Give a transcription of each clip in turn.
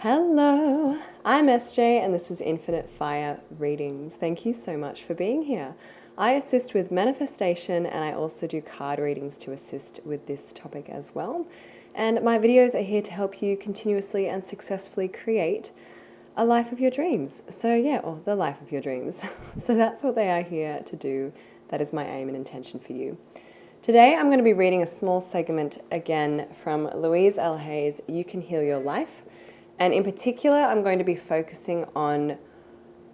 Hello, I'm SJ and this is Infinite Fire Readings. Thank you so much for being here. I assist with manifestation and I also do card readings to assist with this topic as well. And my videos are here to help you continuously and successfully create a life of your dreams. So yeah, or the life of your dreams. So that's what they are here to do. That is my aim and intention for you. Today I'm going to be reading a small segment again from Louise L. Hay's You Can Heal Your Life. And in particular, I'm going to be focusing on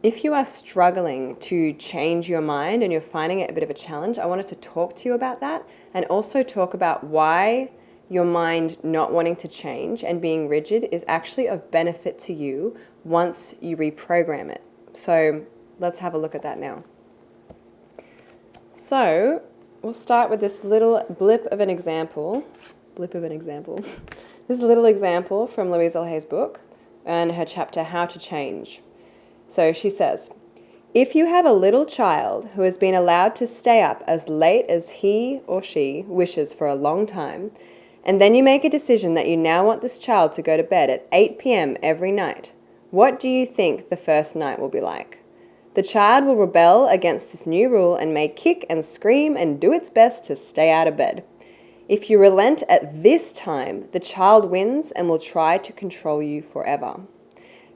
if you are struggling to change your mind and you're finding it a bit of a challenge, I wanted to talk to you about that and also talk about why your mind not wanting to change and being rigid is actually of benefit to you once you reprogram it. So let's have a look at that now. So we'll start with this little blip of an example. This little example from Louise L. Hay's book and her chapter, How to Change. So she says, if you have a little child who has been allowed to stay up as late as he or she wishes for a long time, and then you make a decision that you now want this child to go to bed at 8 p.m. every night, what do you think the first night will be like? The child will rebel against this new rule and may kick and scream and do its best to stay out of bed. If you relent at this time, the child wins and will try to control you forever.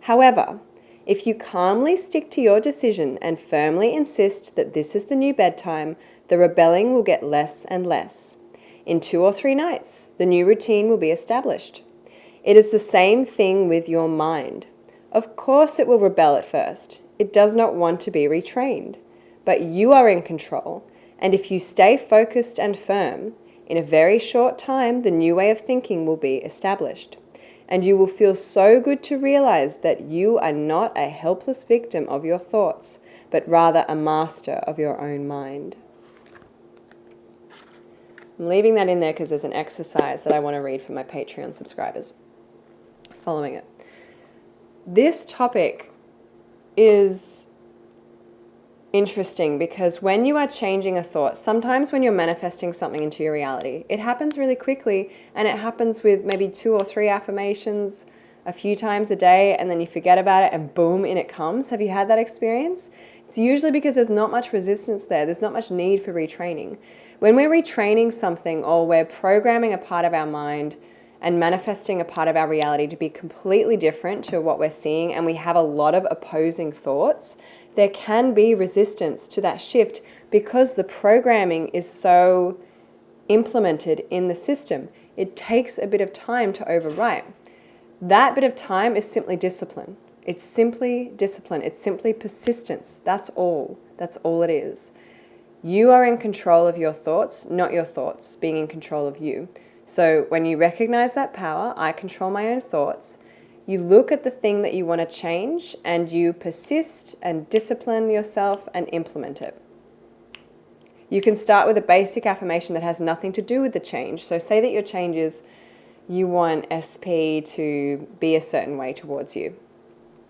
However, if you calmly stick to your decision and firmly insist that this is the new bedtime, the rebelling will get less and less. In 2 or 3 nights, the new routine will be established. It is the same thing with your mind. Of course it will rebel at first. It does not want to be retrained. But you are in control, and if you stay focused and firm, in a very short time, the new way of thinking will be established. And you will feel so good to realize that you are not a helpless victim of your thoughts, but rather a master of your own mind. I'm leaving that in there because there's an exercise that I want to read for my Patreon subscribers following it. This topic is interesting because when you are changing a thought, sometimes when you're manifesting something into your reality, it happens really quickly and it happens with maybe 2 or 3 affirmations a few times a day and then you forget about it and boom, in it comes. Have you had that experience? It's usually because there's not much resistance there. There's not much need for retraining. When we're retraining something or we're programming a part of our mind and manifesting a part of our reality to be completely different to what we're seeing and we have a lot of opposing thoughts, there can be resistance to that shift because the programming is so implemented in the system. It takes a bit of time to overwrite. That bit of time is simply discipline. It's simply discipline. It's simply persistence. That's all. That's all it is. You are in control of your thoughts, not your thoughts being in control of you. So when you recognize that power, I control my own thoughts, you look at the thing that you want to change and you persist and discipline yourself and implement it. You can start with a basic affirmation that has nothing to do with the change. So say that your change is you want SP to be a certain way towards you.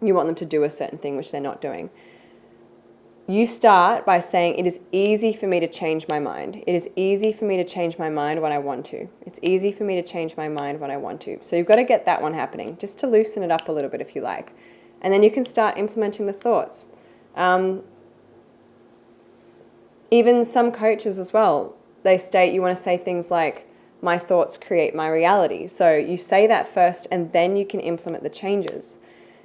You want them to do a certain thing which they're not doing. You start by saying, it is easy for me to change my mind. It is easy for me to change my mind when I want to. It's easy for me to change my mind when I want to. So you've got to get that one happening, just to loosen it up a little bit if you like. And then you can start implementing the thoughts. Even some coaches as well, they state you want to say things like, my thoughts create my reality. So you say that first and then you can implement the changes.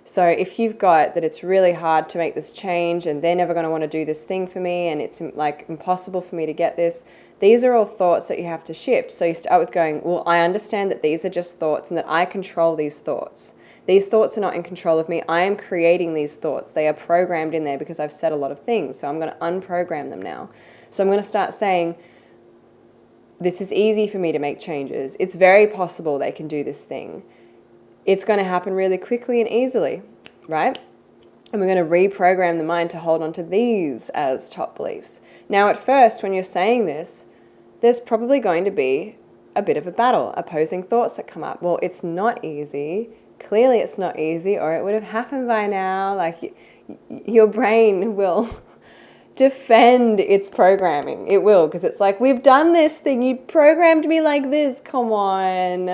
So if you've got that it's really hard to make this change and they're never going to want to do this thing for me and it's like impossible for me to get this, these are all thoughts that you have to shift. So you start with going, well, I understand that these are just thoughts and that I control these thoughts. These thoughts are not in control of me. I am creating these thoughts. They are programmed in there because I've said a lot of things. So I'm going to unprogram them now. So I'm going to start saying, this is easy for me to make changes. It's very possible they can do this thing. It's going to happen really quickly and easily, right? And we're going to reprogram the mind to hold on to these as top beliefs. Now, at first, when you're saying this, there's probably going to be a bit of a battle, opposing thoughts that come up. Well, it's not easy. Clearly, it's not easy, or it would have happened by now. Like, your brain will defend its programming. It will, because it's like, we've done this thing. You programmed me like this. Come on.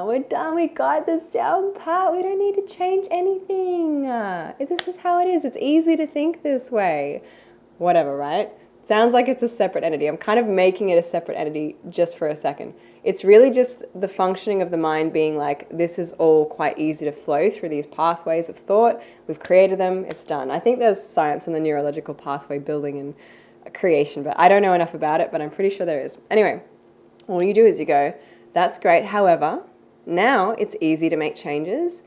We're done. We got this down pat. We don't need to change anything. This is how it is. It's easy to think this way. Whatever, right? Sounds like it's a separate entity. I'm kind of making it a separate entity just for a second. It's really just the functioning of the mind being like, this is all quite easy to flow through these pathways of thought. We've created them. It's done. I think there's science in the neurological pathway building and creation, but I don't know enough about it, but I'm pretty sure there is. Anyway, all you do is you go, that's great. However, now it's easy to make changes.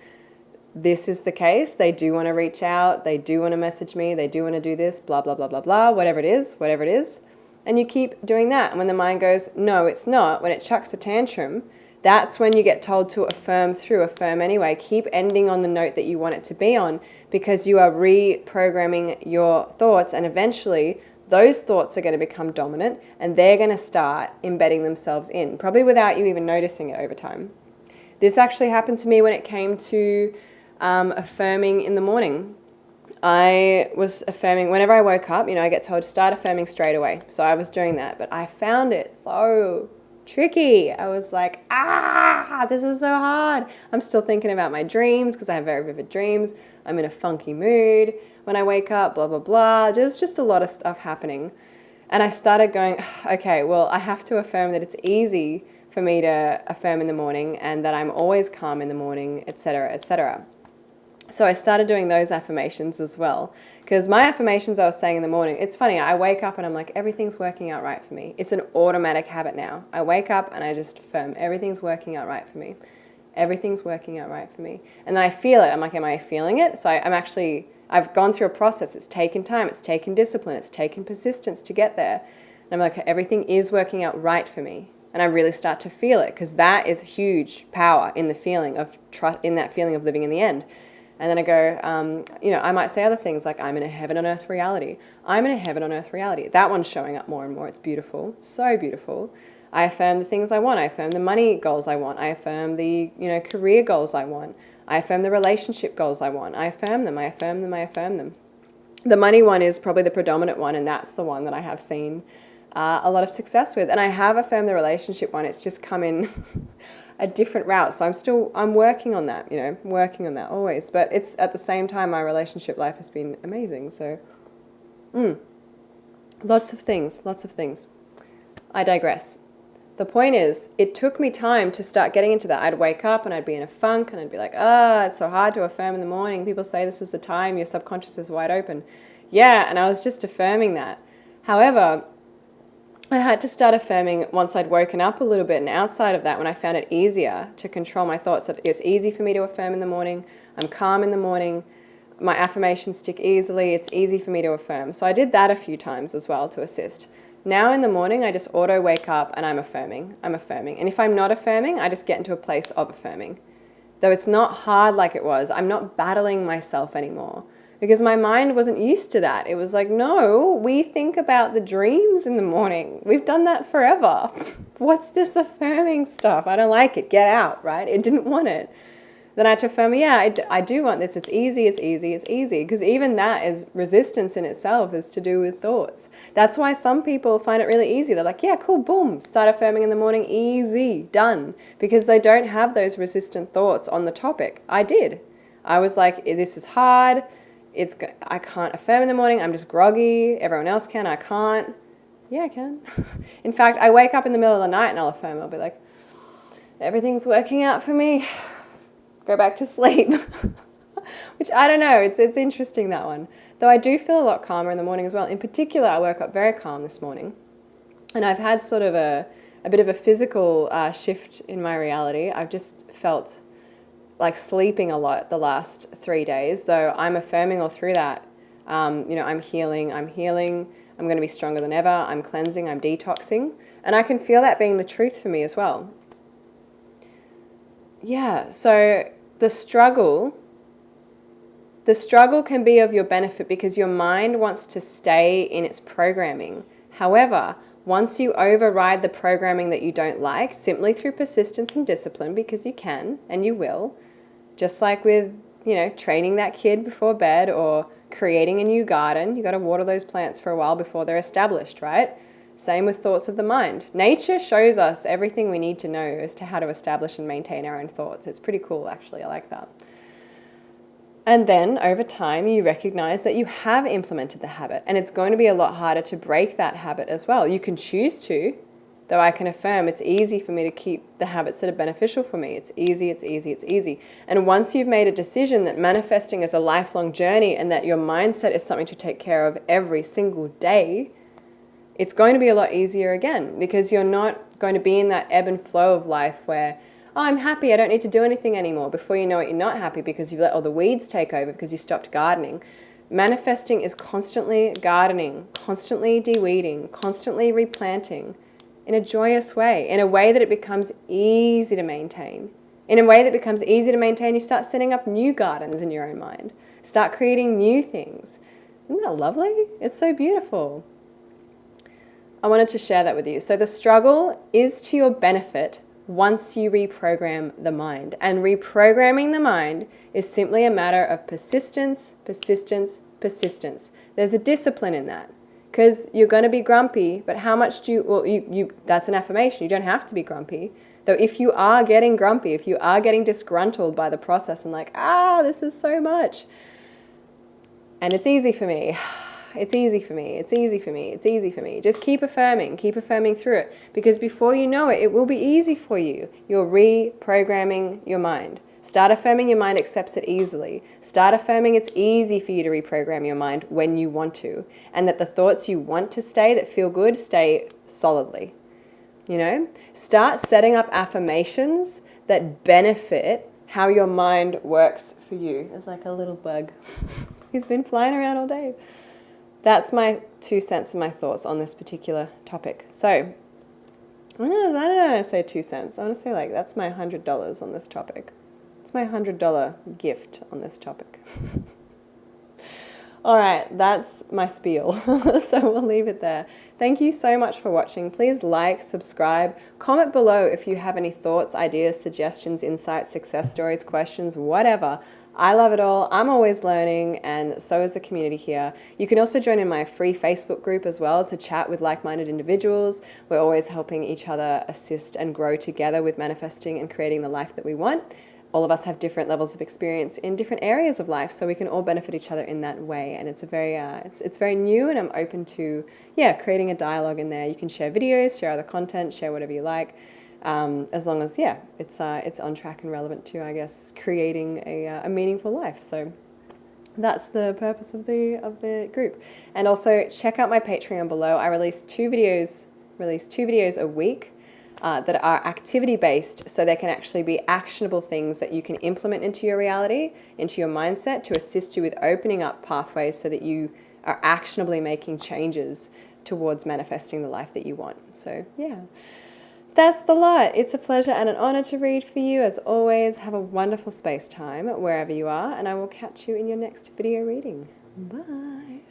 This is the case. They do want to reach out. They do want to message me. They do want to do this, blah, blah, blah, blah, blah, whatever it is. And you keep doing that. And when the mind goes, no, it's not, when it chucks a tantrum, that's when you get told to affirm through, affirm anyway. Keep ending on the note that you want it to be on, because you are reprogramming your thoughts, and eventually those thoughts are going to become dominant and they're going to start embedding themselves in, probably without you even noticing it over time. This actually happened to me when it came to affirming in the morning. I was affirming whenever I woke up, I get told to start affirming straight away. So I was doing that, but I found it so tricky. I was like, this is so hard. I'm still thinking about my dreams because I have very vivid dreams. I'm in a funky mood when I wake up, blah, blah, blah. There's just a lot of stuff happening. And I started going, okay, well, I have to affirm that it's easy for me to affirm in the morning and that I'm always calm in the morning, etc., etc. So I started doing those affirmations as well, because my affirmations I was saying in the morning, it's funny, I wake up and I'm like, everything's working out right for me. It's an automatic habit now. I wake up and I just affirm, everything's working out right for me. Everything's working out right for me. And then I feel it. I'm like, am I feeling it? So I've gone through a process. It's taken time. It's taken discipline. It's taken persistence to get there. And I'm like, everything is working out right for me. And I really start to feel it, because that is huge power in the feeling of trust, in that feeling of living in the end. And then I go, I might say other things like, I'm in a heaven on earth reality. I'm in a heaven on earth reality. That one's showing up more and more. It's beautiful. So beautiful. I affirm the things I want. I affirm the money goals I want. I affirm the, career goals I want. I affirm the relationship goals I want. I affirm them. I affirm them. I affirm them. The money one is probably the predominant one, and that's the one that I have seen a lot of success with. And I have affirmed the relationship one. It's just come in a different route. So I'm working on that, working on that always. But it's at the same time, my relationship life has been amazing. So lots of things. I digress. The point is, it took me time to start getting into that. I'd wake up and I'd be in a funk and I'd be like, it's so hard to affirm in the morning. People say this is the time, your subconscious is wide open. Yeah, and I was just affirming that. However, I had to start affirming once I'd woken up a little bit, and outside of that, when I found it easier to control my thoughts, that it's easy for me to affirm in the morning, I'm calm in the morning, my affirmations stick easily, it's easy for me to affirm. So I did that a few times as well to assist. Now in the morning, I just auto wake up and I'm affirming. And if I'm not affirming, I just get into a place of affirming. Though it's not hard like it was, I'm not battling myself anymore. Because my mind wasn't used to that. It was like, no, we think about the dreams in the morning. We've done that forever. What's this affirming stuff? I don't like it. Get out, right? It didn't want it. Then I had to affirm, I do want this. It's easy. Because even that is resistance in itself, is to do with thoughts. That's why some people find it really easy. They're like, yeah, cool, boom. Start affirming in the morning, easy, done. Because they don't have those resistant thoughts on the topic. I did. I was like, this is hard. I can't affirm in the morning. I'm just groggy. Everyone else can. I can't. Yeah, I can. In fact, I wake up in the middle of the night and I'll affirm. I'll be like, everything's working out for me. Go back to sleep. Which I don't know. It's interesting, that one. Though I do feel a lot calmer in the morning as well. In particular, I woke up very calm this morning. And I've had sort of a bit of a physical shift in my reality. I've just felt like sleeping a lot the last 3 days, though I'm affirming all through that. I'm healing, I'm going to be stronger than ever, I'm cleansing, I'm detoxing, and I can feel that being the truth for me as well. Yeah, so the struggle can be of your benefit because your mind wants to stay in its programming. However, once you override the programming that you don't like, simply through persistence and discipline, because you can and you will, just like with, training that kid before bed or creating a new garden, you got to water those plants for a while before they're established, right? Same with thoughts of the mind. Nature shows us everything we need to know as to how to establish and maintain our own thoughts. It's pretty cool, actually. I like that. And then over time, you recognize that you have implemented the habit, and it's going to be a lot harder to break that habit as well. You can choose to, though I can affirm it's easy for me to keep the habits that are beneficial for me. It's easy, it's easy, it's easy. And once you've made a decision that manifesting is a lifelong journey and that your mindset is something to take care of every single day, it's going to be a lot easier again, because you're not going to be in that ebb and flow of life where, oh, I'm happy, I don't need to do anything anymore. Before you know it, you're not happy because you've let all the weeds take over because you stopped gardening. Manifesting is constantly gardening, constantly de-weeding, constantly replanting in a joyous way, in a way that it becomes easy to maintain. In a way that becomes easy to maintain, you start setting up new gardens in your own mind. Start creating new things. Isn't that lovely? It's so beautiful. I wanted to share that with you. So the struggle is to your benefit once you reprogram the mind. And reprogramming the mind is simply a matter of persistence, persistence, persistence. There's a discipline in that, because you're going to be grumpy, but how much do you, well, that's an affirmation. You don't have to be grumpy. Though if you are getting grumpy, if you are getting disgruntled by the process and like, this is so much, and it's easy for me, it's easy for me, it's easy for me, it's easy for me. Just keep affirming through it, because before you know it, it will be easy for you. You're reprogramming your mind. Start affirming your mind accepts it easily. Start affirming it's easy for you to reprogram your mind when you want to, and that the thoughts you want to stay that feel good stay solidly. You know, start setting up affirmations that benefit how your mind works for you. There's like a little bug. He's been flying around all day. That's my 2 cents and my thoughts on this particular topic. So, I don't know, say 2 cents. I want to say like, that's my $100 on this topic. It's my $100 gift on this topic. All right, that's my spiel. So we'll leave it there. Thank you so much for watching. Please like, subscribe, comment below if you have any thoughts, ideas, suggestions, insights, success stories, questions, whatever. I love it all. I'm always learning, and so is the community here. You can also join in my free Facebook group as well to chat with like-minded individuals. We're always helping each other assist and grow together with manifesting and creating the life that we want. All of us have different levels of experience in different areas of life, so we can all benefit each other in that way. And it's a very, it's very new, and I'm open to, creating a dialogue in there. You can share videos, share other content, share whatever you like. As long as, it's on track and relevant to, I guess, creating a meaningful life. So that's the purpose of the group. And also check out my Patreon below. I release two videos a week that are activity-based, so they can actually be actionable things that you can implement into your reality, into your mindset, to assist you with opening up pathways so that you are actionably making changes towards manifesting the life that you want. So, that's the lot. It's a pleasure and an honor to read for you. As always, have a wonderful space time wherever you are, and I will catch you in your next video reading. Bye.